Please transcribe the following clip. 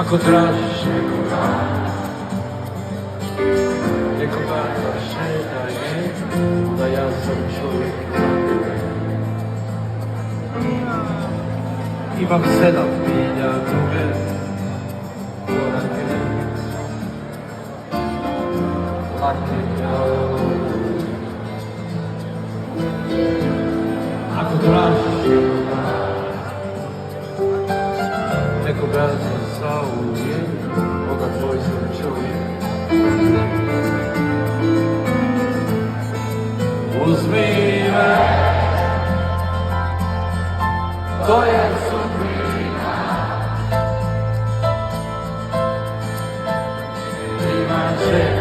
Ako tražiš nekoga da še daje, da ja sam čovjek za tebe. Imam 7 milja duge korake, lake kao. Ako tražiš nekoga za zauvijek, onda tvoj sam čovjek. Uzmi me, to je sudbina. Ima će